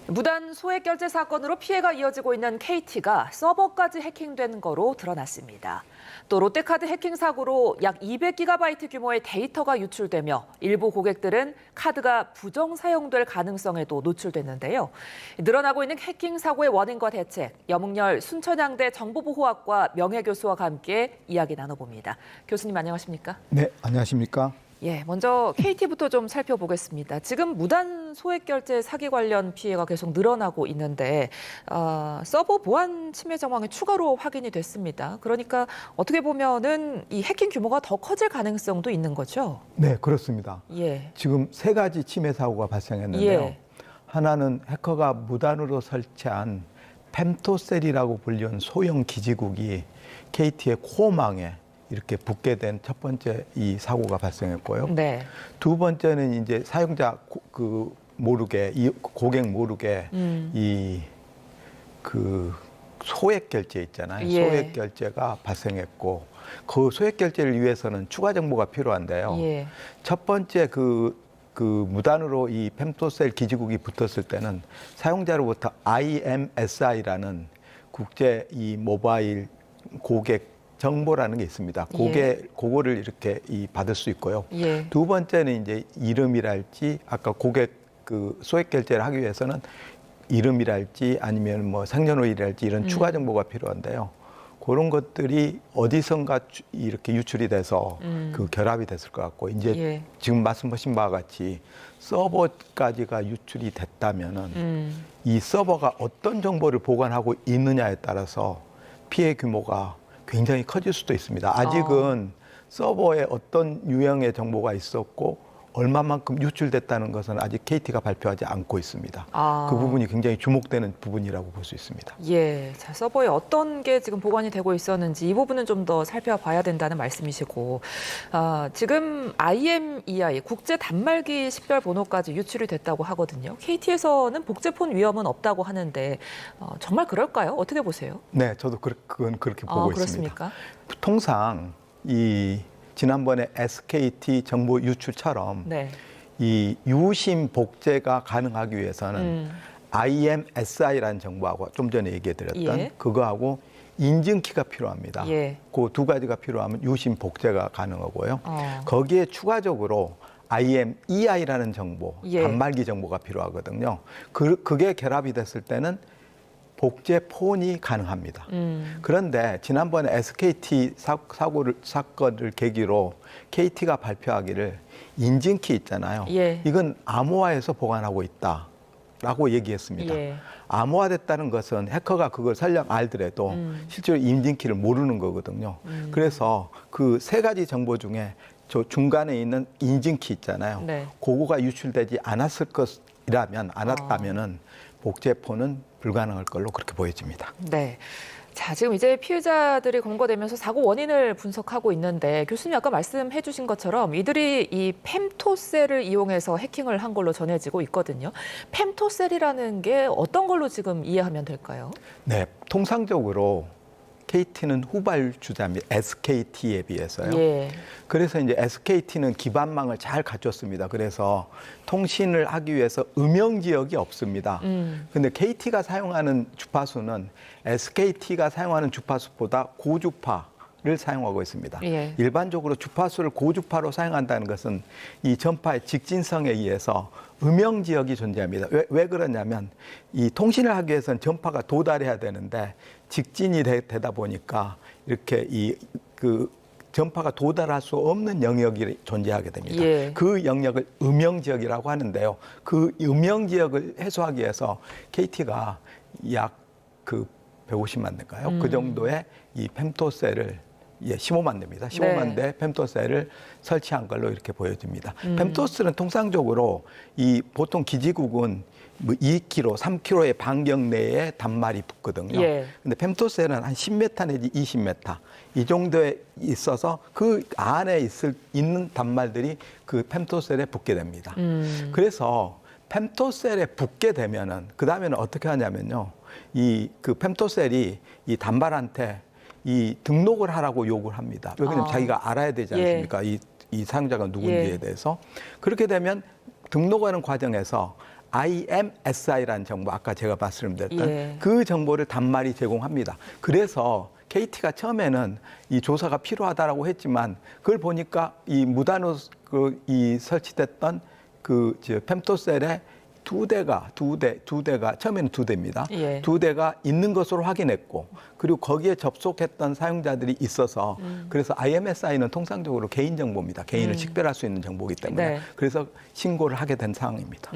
무단 소액 결제 사건으로 피해가 이어지고 있는 KT가 서버까지 해킹된 거로 드러났습니다. 또 롯데카드 해킹 사고로 약 200GB 규모의 데이터가 유출되며 일부 고객들은 카드가 부정 사용될 가능성에도 노출됐는데요. 늘어나고 있는 해킹 사고의 원인과 대책, 염흥열 순천향대 정보보호학과 명예교수와 함께 이야기 나눠봅니다. 교수님 안녕하십니까? 네, 안녕하십니까? 예, 먼저 KT부터 좀 살펴보겠습니다. 지금 무단 소액 결제 사기 관련 피해가 계속 늘어나고 있는데 서버 보안 침해 정황이 추가로 확인이 됐습니다. 그러니까 어떻게 보면은 이 해킹 규모가 더 커질 가능성도 있는 거죠? 네, 그렇습니다. 예. 지금 세 가지 침해 사고가 발생했는데요. 예. 하나는 해커가 무단으로 설치한 펜토셀이라고 불리는 소형 기지국이 KT의 코어망에 이렇게 붙게 된 첫 번째 이 사고가 발생했고요. 네. 두 번째는 이제 사용자 모르게 고객 모르게 이 소액 결제 있잖아요. 예. 소액 결제가 발생했고 그 소액 결제를 위해서는 추가 정보가 필요한데요. 예. 첫 번째 그 무단으로 이 펜토셀 기지국이 붙었을 때는 사용자로부터 IMSI라는 국제 이 모바일 고객 정보라는 게 있습니다. 그거를 이렇게 받을 수 있고요. 예. 두 번째는 이제 이름이랄지 아까 고객 소액 결제를 하기 위해서는 이름이랄지 아니면 뭐 생년월일이랄지 이런 추가 정보가 필요한데요. 그런 것들이 어디선가 이렇게 유출이 돼서 그 결합이 됐을 것 같고 이제 지금 말씀하신 바와 같이 서버까지가 유출이 됐다면은 이 서버가 어떤 정보를 보관하고 있느냐에 따라서 피해 규모가 굉장히 커질 수도 있습니다. 아직은 서버에 어떤 유형의 정보가 있었고 얼마만큼 유출됐다는 것은 아직 KT가 발표하지 않고 있습니다. 그 부분이 굉장히 주목되는 부분이라고 볼 수 있습니다. 예, 자, 서버에 어떤 게 지금 보관이 되고 있었는지 이 부분은 좀 더 살펴봐야 된다는 말씀이시고 지금 IMEI 국제 단말기 식별 번호까지 유출이 됐다고 하거든요. KT에서는 복제폰 위험은 없다고 하는데 정말 그럴까요? 어떻게 보세요? 네, 저도 그건 그렇게 보고 그렇습니까? 있습니다. 통상 지난번에 SKT 정보 유출처럼 이 유심 복제가 가능하기 위해서는 IMSI라는 정보하고 좀 전에 얘기해드렸던 그거하고 인증키가 필요합니다. 그 두 가지가 필요하면 유심 복제가 가능하고요. 거기에 추가적으로 IMEI라는 정보, 단말기 정보가 필요하거든요. 그게 결합이 됐을 때는 복제폰이 가능합니다. 그런데 지난번에 SKT 사건을 계기로 KT가 발표하기를 인증키 있잖아요. 이건 암호화해서 보관하고 있다라고 얘기했습니다. 암호화됐다는 것은 해커가 그걸 설령 알더라도 실제로 인증키를 모르는 거거든요. 그래서 그 세 가지 정보 중에 저 중간에 있는 인증키 있잖아요. 그거가 유출되지 않았다면은 복제폰은 불가능할 걸로 그렇게 보여집니다. 네. 자, 지금 이제 피해자들이 검거되면서 사고 원인을 분석하고 있는데 교수님 아까 말씀해 주신 것처럼 이들이 이 펜토셀을 이용해서 해킹을 한 걸로 전해지고 있거든요. 펜토셀이라는 게 어떤 걸로 지금 이해하면 될까요? 네, 통상적으로 KT는 후발주자입니다. SKT에 비해서요. 그래서 이제 SKT는 기반망을 잘 갖췄습니다. 그래서 통신을 하기 위해서 음영 지역이 없습니다. 근데 KT가 사용하는 주파수는 SKT가 사용하는 주파수보다 고주파를 사용하고 있습니다. 일반적으로 주파수를 고주파로 사용한다는 것은 이 전파의 직진성에 의해서 음영 지역이 존재합니다. 왜 그러냐면 이 통신을 하기 위해서는 전파가 도달해야 되는데 직진이 되다 보니까 이렇게 전파가 도달할 수 없는 영역이 존재하게 됩니다. 그 영역을 음영 지역이라고 하는데요. 그 음영 지역을 해소하기 위해서 KT가 약 150만 대인가요? 그 정도의 이 펜토셀을 15만 대입니다. 15만 대 펜토셀을 설치한 걸로 이렇게 보여집니다. 펜토셀은 통상적으로 보통 기지국은 뭐 2km, 3km의 반경 내에 단말이 붙거든요. 근데 펜토셀은 한 10m 내지 20m 이 정도에 있어서 그 안에 있는 단말들이 그 펜토셀에 붙게 됩니다. 그래서 펜토셀에 붙게 되면은 그 다음에는 어떻게 하냐면요. 그 펜토셀이 이 단말한테 등록을 하라고 요구를 합니다. 왜냐하면 자기가 알아야 되지 않습니까? 이 사용자가 누군지에 대해서. 그렇게 되면 등록하는 과정에서 IMSI라는 정보, 아까 제가 말씀드렸던 그 정보를 단말이 제공합니다. 그래서 KT가 처음에는 이 조사가 필요하다라고 했지만 그걸 보니까 이 무단으로 이 설치됐던 펜토셀의 두 대가 처음에는 두 대입니다. 두 대가 있는 것으로 확인했고, 그리고 거기에 접속했던 사용자들이 있어서 그래서 IMSI는 통상적으로 개인 정보입니다. 개인을 식별할 수 있는 정보이기 때문에 그래서 신고를 하게 된 상황입니다.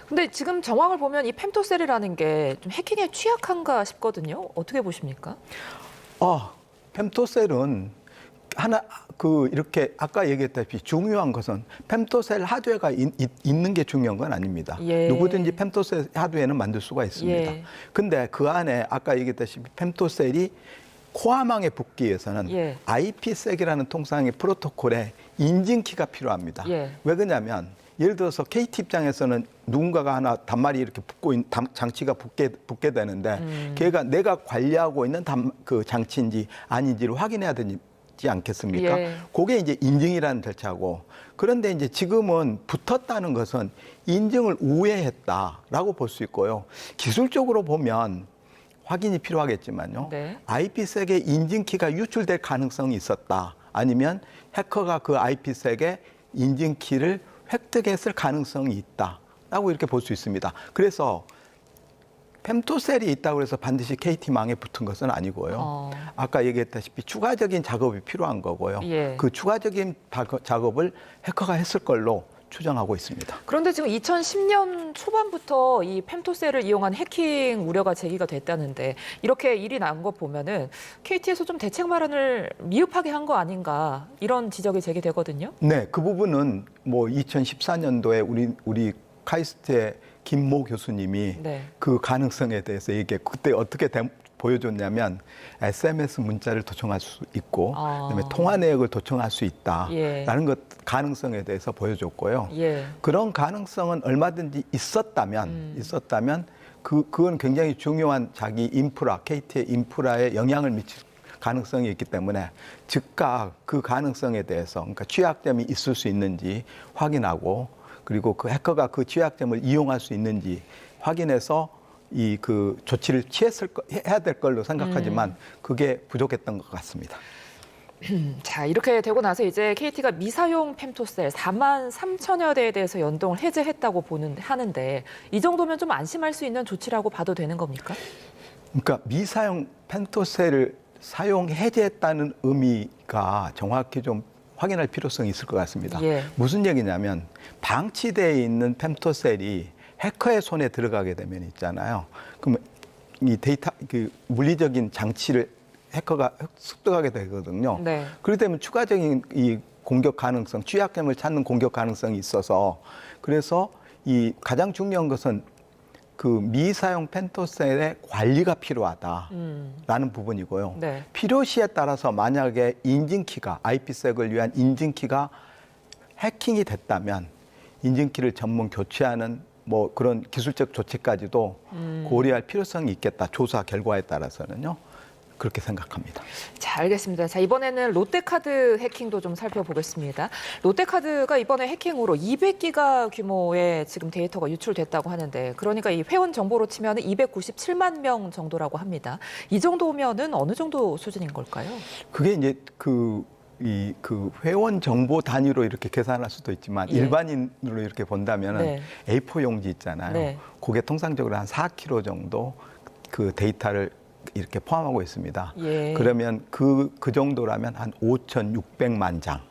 근데 지금 정황을 보면 이 펜토셀이라는 게 좀 해킹에 취약한가 싶거든요. 어떻게 보십니까? 펜토셀은 이렇게 아까 얘기했다시피 중요한 것은 펜토셀 하드웨어가 있는 게 중요한 건 아닙니다. 누구든지 펜토셀 하드웨어는 만들 수가 있습니다. 근데 그 안에 아까 얘기했다시피 펜토셀이 코어망에 붙기 위해서는 IPsek이라는 통상의 프로토콜에 인증키가 필요합니다. 왜 그러냐면 예를 들어서 KT 입장에서는 누군가가 하나 단말이 이렇게 장치가 붙게 되는데 걔가 내가 관리하고 있는 그 장치인지 아닌지를 확인해야 되지 않겠습니까? 그게 이제 인증이라는 절차고, 그런데 이제 지금은 붙었다는 것은 인증을 우회했다라고 볼 수 있고요. 기술적으로 보면 확인이 필요하겠지만요. IPsek의 인증키가 유출될 가능성이 있었다. 아니면 해커가 그 IPsek의 인증키를 획득했을 가능성이 있다라고 이렇게 볼 수 있습니다. 그래서 펜토셀이 있다고 해서 반드시 KT망에 붙은 것은 아니고요. 아까 얘기했다시피 추가적인 작업이 필요한 거고요. 그 추가적인 작업을 해커가 했을 걸로 추정하고 있습니다. 그런데 지금 2010년 초반부터 이 펜토셀을 이용한 해킹 우려가 제기가 됐다는데 이렇게 일이 난 거 보면은 KT에서 좀 대책 마련을 미흡하게 한 거 아닌가 이런 지적이 제기되거든요. 네, 그 부분은 뭐 2014년도에 우리 카이스트의 김모 교수님이 그 가능성에 대해서 그때 어떻게 보여줬냐면 SMS 문자를 도청할 수 있고 그다음에 통화 내역을 도청할 수 있다라는 것 가능성에 대해서 보여줬고요. 그런 가능성은 얼마든지 있었다면 그건 굉장히 중요한 자기 인프라, KT의 인프라에 영향을 미칠 가능성이 있기 때문에 즉각 그 가능성에 대해서 그러니까 취약점이 있을 수 있는지 확인하고, 그리고 그 해커가 그 취약점을 이용할 수 있는지 확인해서 그 조치를 해야 될 걸로 생각하지만 그게 부족했던 것 같습니다. 자, 이렇게 되고 나서 이제 KT가 미사용 펜토셀 4만 3천여 대에 대해서 연동을 해제했다고 하는데 이 정도면 좀 안심할 수 있는 조치라고 봐도 되는 겁니까? 그러니까 미사용 펜토셀을 사용 해제했다는 의미가 정확히 좀 확인할 필요성이 있을 것 같습니다. 무슨 얘기냐면 방치되어 있는 펜토셀이 해커의 손에 들어가게 되면 있잖아요. 그러면 이 데이터, 물리적인 장치를 해커가 습득하게 되거든요. 그렇기 때문에 추가적인 이 공격 가능성, 취약점을 찾는 공격 가능성이 있어서 그래서 이 가장 중요한 것은 그 미사용 펜토셀의 관리가 필요하다라는 부분이고요. 필요시에 따라서 만약에 인증키가 IPsek을 위한 인증키가 해킹이 됐다면 인증키를 전문 교체하는 뭐 그런 기술적 조치까지도 고려할 필요성이 있겠다. 조사 결과에 따라서는요. 그렇게 생각합니다. 자, 알겠습니다. 자, 이번에는 롯데카드 해킹도 좀 살펴보겠습니다. 롯데카드가 이번에 해킹으로 200기가 규모의 지금 데이터가 유출됐다고 하는데, 그러니까 이 회원 정보로 치면 297만 명 정도라고 합니다. 이 정도면은 어느 정도 수준인 걸까요? 그게 이제 그 회원 정보 단위로 이렇게 계산할 수도 있지만 일반인으로 이렇게 본다면은 A4 용지 있잖아요. 그게 통상적으로 한 4kg 정도 그 데이터를 이렇게 포함하고 있습니다. 그러면 그 정도라면 한 5,600만 장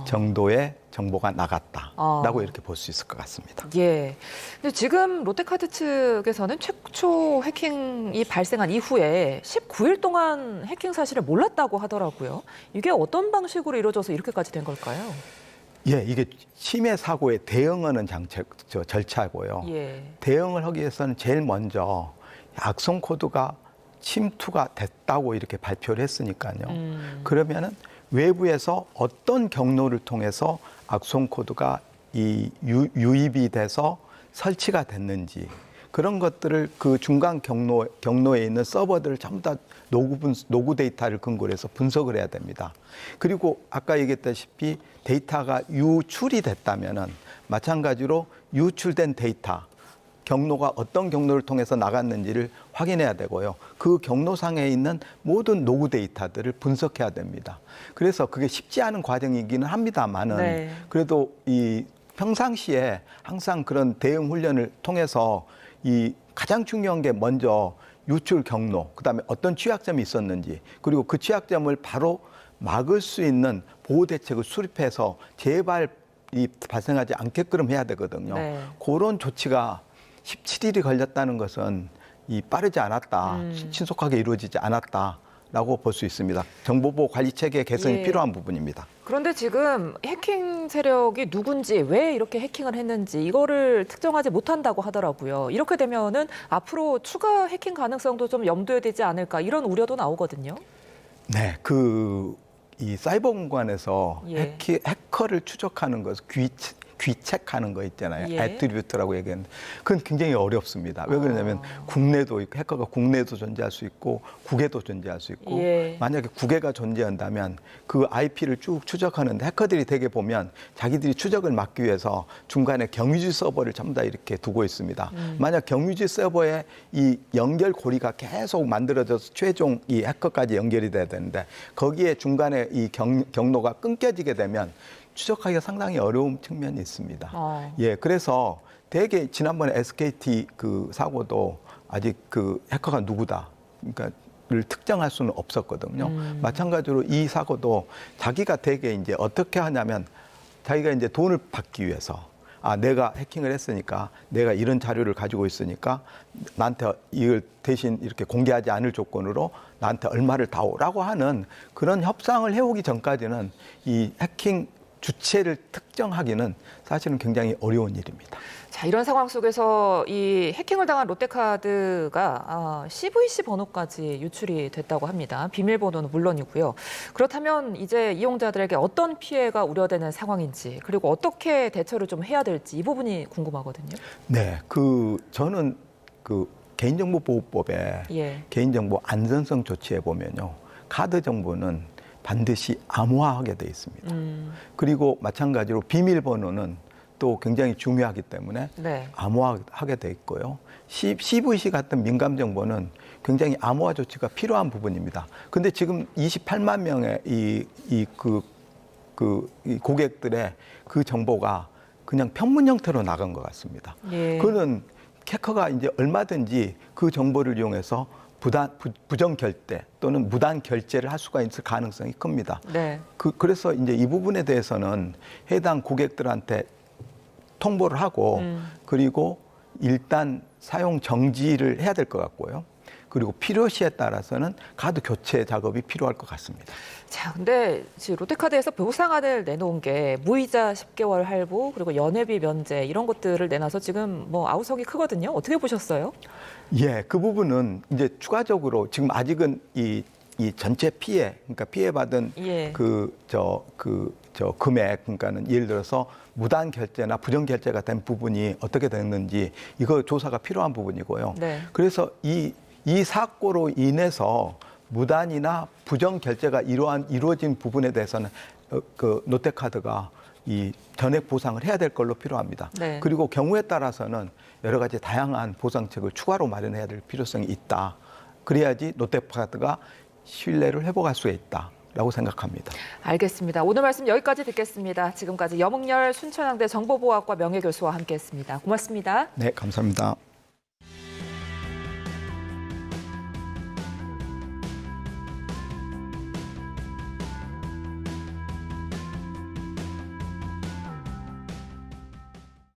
정도의 정보가 나갔다라고 이렇게 볼 수 있을 것 같습니다. 근데 지금 롯데카드 측에서는 최초 해킹이 발생한 이후에 19일 동안 해킹 사실을 몰랐다고 하더라고요. 이게 어떤 방식으로 이루어져서 이렇게까지 된 걸까요? 이게 침해 사고에 대응하는 절차고요. 대응을 하기 위해서는 제일 먼저 악성 코드가 침투가 됐다고 이렇게 발표를 했으니까요. 그러면은 외부에서 어떤 경로를 통해서 악성 코드가 유입이 돼서 설치가 됐는지 그런 것들을 그 중간 경로에 있는 서버들을 전부 다 노구 데이터를 근거로 해서 분석을 해야 됩니다. 그리고 아까 얘기했다시피 데이터가 유출이 됐다면은 마찬가지로 유출된 데이터 경로가 어떤 경로를 통해서 나갔는지를 확인해야 되고요. 그 경로상에 있는 모든 로그 데이터들을 분석해야 됩니다. 그래서 그게 쉽지 않은 과정이기는 합니다만은 네. 그래도 이 평상시에 항상 그런 대응 훈련을 통해서 이 가장 중요한 게 먼저 유출 경로, 그다음에 어떤 취약점이 있었는지, 그리고 그 취약점을 바로 막을 수 있는 보호 대책을 수립해서 재발 이 발생하지 않게끔 해야 되거든요. 네. 그런 조치가 17일이 걸렸다는 것은 이 빠르지 않았다, 신속하게 이루어지지 않았다라고 볼 수 있습니다. 정보보호 관리 체계 개선이 예. 필요한 부분입니다. 그런데 지금 해킹 세력이 누군지 왜 이렇게 해킹을 했는지 이거를 특정하지 못한다고 하더라고요. 이렇게 되면은 앞으로 추가 해킹 가능성도 좀 염두에 되지 않을까 이런 우려도 나오거든요. 네, 이 사이버 공간에서 예. 해커를 추적하는 것, 귀책하는 거 있잖아요. 예. 애트리뷰트라고 얘기했는데 그건 굉장히 어렵습니다. 왜 그러냐면 국내도 있고 해커가 국내도 존재할 수 있고 국외도 존재할 수 있고 예. 만약에 국외가 존재한다면 그 IP를 쭉 추적하는데 해커들이 되게 보면 자기들이 추적을 막기 위해서 중간에 경유지 서버를 전부 다 이렇게 두고 있습니다. 만약 경유지 서버에 이 연결 고리가 계속 만들어져서 최종 이 해커까지 연결이 돼야 되는데 거기에 중간에 이 경로가 끊겨지게 되면 추적하기가 상당히 어려운 측면이 있습니다. 예, 그래서 되게 지난번에 SKT 그 사고도 아직 그 해커가 누구다, 그러니까를 특정할 수는 없었거든요. 마찬가지로 이 사고도 자기가 되게 이제 어떻게 하냐면 자기가 이제 돈을 받기 위해서 내가 해킹을 했으니까 내가 이런 자료를 가지고 있으니까 나한테 이걸 대신 이렇게 공개하지 않을 조건으로 나한테 얼마를 다오라고 하는 그런 협상을 해오기 전까지는 이 해킹 주체를 특정하기는 사실은 굉장히 어려운 일입니다. 자, 이런 상황 속에서 이 해킹을 당한 롯데카드가 CVC 번호까지 유출이 됐다고 합니다. 비밀번호는 물론이고요. 그렇다면 이제 이용자들에게 어떤 피해가 우려되는 상황인지 그리고 어떻게 대처를 좀 해야 될지 이 부분이 궁금하거든요. 네, 저는 개인정보보호법에 예. 개인정보 안전성 조치에 보면요, 카드 정보는 반드시 암호화하게 돼 있습니다. 그리고 마찬가지로 비밀번호는 또 굉장히 중요하기 때문에 네. 암호화하게 돼 있고요. CVC 같은 민감 정보는 굉장히 암호화 조치가 필요한 부분입니다. 근데 지금 28만 명의 이 고객들의 그 정보가 그냥 편문 형태로 나간 것 같습니다. 예. 그는 해커가 이제 얼마든지 그 정보를 이용해서 부정 결제 또는 무단 결제를 할 수가 있을 가능성이 큽니다. 네. 그래서 이제 이 부분에 대해서는 해당 고객들한테 통보를 하고 그리고 일단 사용 정지를 해야 될 것 같고요. 그리고 필요시에 따라서는 카드 교체 작업이 필요할 것 같습니다. 자, 근데 지금 롯데카드에서 보상안을 내놓은 게 무이자 10개월 할부 그리고 연회비 면제 이런 것들을 내놔서 지금 뭐 아우성이 크거든요. 어떻게 보셨어요? 예, 그 부분은 이제 추가적으로 지금 아직은 이 전체 피해, 그러니까 피해받은 예. 금액, 그러니까는 예를 들어서 무단 결제나 부정 결제가 된 부분이 어떻게 됐는지 이거 조사가 필요한 부분이고요. 네. 그래서 이 사고로 인해서 무단이나 부정 결제가 이루어진 부분에 대해서는 롯데카드가 이 전액 보상을 해야 될 걸로 필요합니다. 네. 그리고 경우에 따라서는 여러 가지 다양한 보상책을 추가로 마련해야 될 필요성이 있다. 그래야지 롯데카드가 신뢰를 회복할 수 있다라고 생각합니다. 알겠습니다. 오늘 말씀 여기까지 듣겠습니다. 지금까지 염흥열 순천향대 정보보호학과 명예교수와 함께했습니다. 고맙습니다. 네, 감사합니다.